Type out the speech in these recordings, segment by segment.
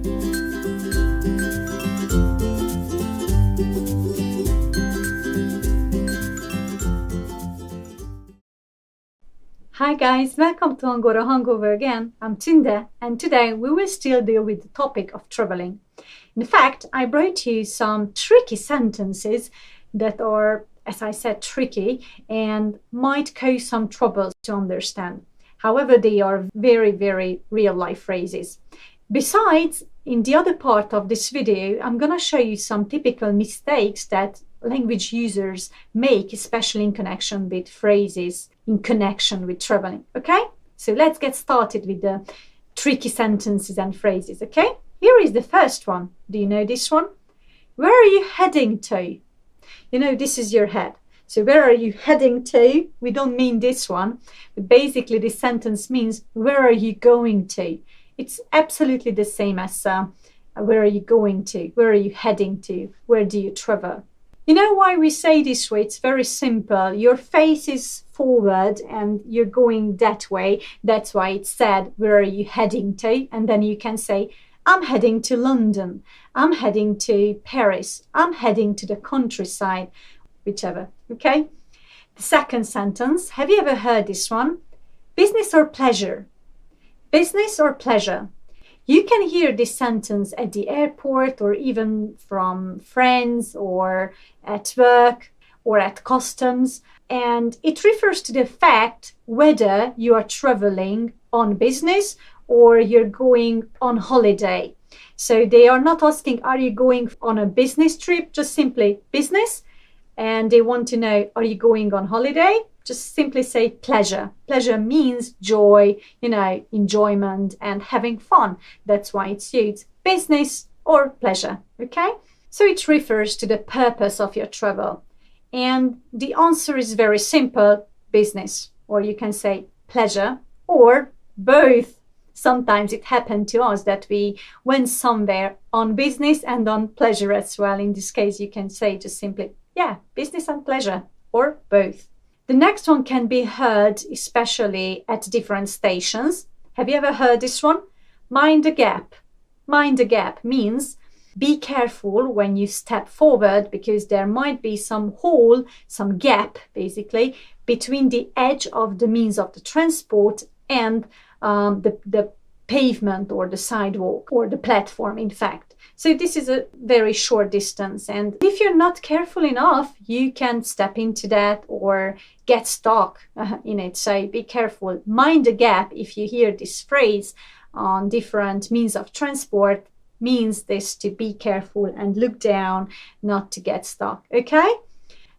Hi guys, welcome to Angora Hangover again. I'm Tunde and today we will still deal with the topic of traveling. In fact, I brought you some tricky sentences that are, as I said, tricky and might cause some troubles to understand. However, they are very, very real life phrases. Besides, in the other part of this video, I'm going to show you some typical mistakes that language users make, especially in connection with phrases, in connection with traveling. Okay, so let's get started with the tricky sentences and phrases. Okay, here is the first one. Do you know this one? Where are you heading to? You know, this is your head. So where are you heading to? We don't mean this one, but basically this sentence means where are you going to? It's absolutely the same as where are you going to? Where are you heading to? Where do you travel? You know why we say this way? It's very simple. Your face is forward and you're going that way. That's why it's said, where are you heading to? And then you can say, I'm heading to London. I'm heading to Paris. I'm heading to the countryside, whichever. Okay? The second sentence, have you ever heard this one? Business or pleasure? Business or pleasure? You can hear this sentence at the airport or even from friends or at work or at customs. And it refers to the fact whether you are traveling on business or you're going on holiday. So they are not asking, are you going on a business trip? Just simply business. And they want to know, are you going on holiday? Just simply say pleasure. Pleasure means joy, you know, enjoyment and having fun. That's why it's used business or pleasure, okay? So it refers to the purpose of your travel. And the answer is very simple, business, or you can say pleasure or both. Sometimes it happened to us that we went somewhere on business and on pleasure as well. In this case, you can say just simply, yeah, business and pleasure or both. The next one can be heard especially at different stations. Have you ever heard this one? Mind the gap. Mind the gap means be careful when you step forward because there might be some hole, some gap basically, between the edge of the means of the transport and the pavement or the sidewalk or the platform, in fact. So this is a very short distance, and if you're not careful enough, you can step into that or get stuck in it. So be careful. Mind the gap. If you hear this phrase on different means of transport, means this to be careful and look down, not to get stuck. Okay?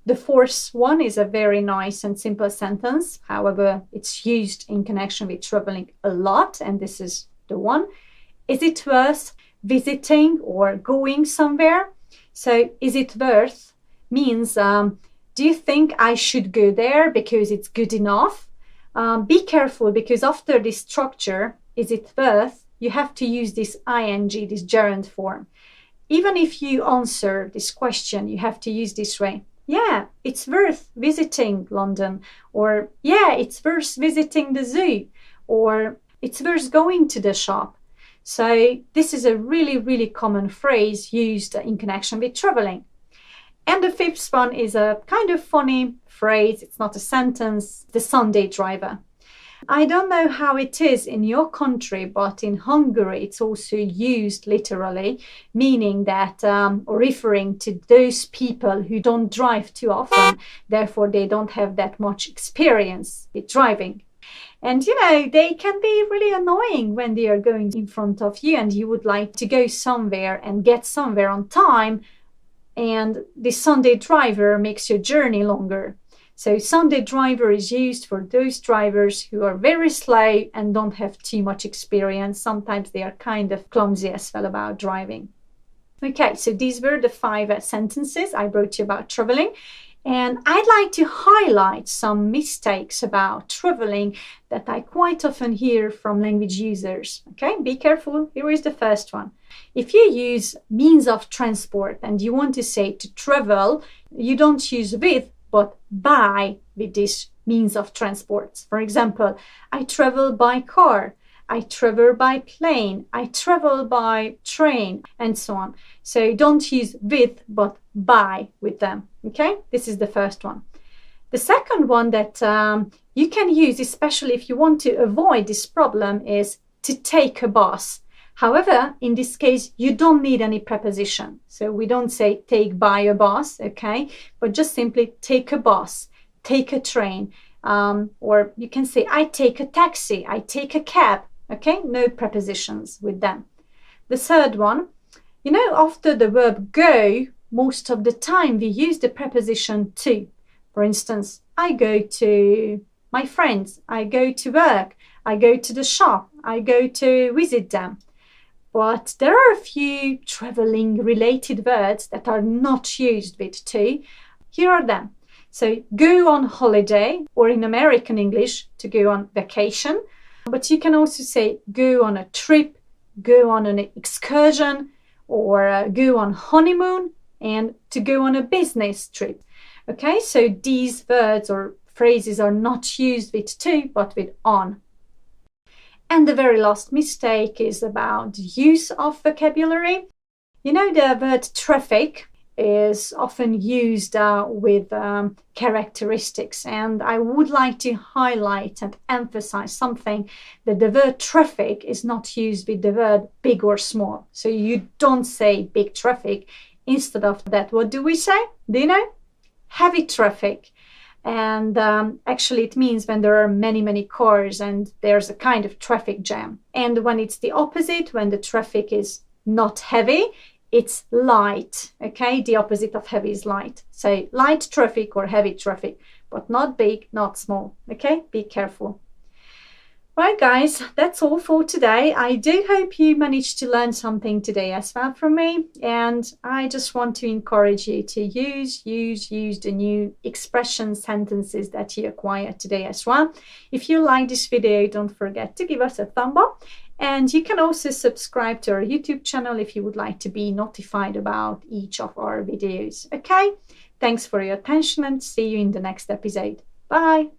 The fourth one is a very nice and simple sentence. However, it's used in connection with traveling a lot, and this is the one. Is it worth visiting or going somewhere? So is it worth means do you think I should go there because it's good enough? Be careful because after this structure, is it worth, you have to use this ing, this gerund form. Even if you answer this question, you have to use this way. Yeah, it's worth visiting London, or yeah, it's worth visiting the zoo, or it's worth going to the shop. So this is a really, really common phrase used in connection with traveling. And the fifth one is a kind of funny phrase. It's not a sentence, the Sunday driver. I don't know how it is in your country, but in Hungary it's also used literally, meaning that or referring to those people who don't drive too often, therefore they don't have that much experience with driving. And you know, they can be really annoying when they are going in front of you and you would like to go somewhere and get somewhere on time, and the Sunday driver makes your journey longer. So Sunday driver is used for those drivers who are very slow and don't have too much experience. Sometimes they are kind of clumsy as well about driving. Okay, so these were the 5 sentences I brought you about traveling. And I'd like to highlight some mistakes about traveling that I quite often hear from language users. Okay, be careful. Here is the first one. If you use means of transport and you want to say to travel, you don't use with, but by with this means of transport. For example, I travel by car. I travel by plane, I travel by train, and so on. So don't use with, but by with them, okay? This is the first one. The second one that you can use, especially if you want to avoid this problem, is to take a bus. However, in this case, you don't need any preposition. So we don't say take by a bus, okay? But just simply take a bus, take a train. Or you can say, I take a taxi, I take a cab, okay? No prepositions with them. The third one, you know, after the verb go, most of the time we use the preposition to. For instance, I go to my friends, I go to work, I go to the shop, I go to visit them. But there are a few traveling related words that are not used with to. Here are them. So go on holiday, or in American English, to go on vacation. But you can also say go on a trip, go on an excursion, or go on honeymoon, and to go on a business trip. Okay, so these words or phrases are not used with to, but with on. And the very last mistake is about the use of vocabulary. You know, the word traffic is often used with characteristics, and I would like to highlight and emphasize something, that the word traffic is not used with the word big or small. So you don't say big traffic. Instead of that, what do we say? Do you know? Heavy traffic. And actually it means when there are many cars and there's a kind of traffic jam. And when it's the opposite, when the traffic is not heavy, it's light, okay? The opposite of heavy is light. So light traffic or heavy traffic, but not big, not small, okay? Be careful. Right, guys, that's all for today. I do hope you managed to learn something today as well from me. And I just want to encourage you to use the new expression sentences that you acquired today as well. If you like this video, don't forget to give us a thumb up. And you can also subscribe to our YouTube channel if you would like to be notified about each of our videos. Okay? Thanks for your attention and see you in the next episode. Bye!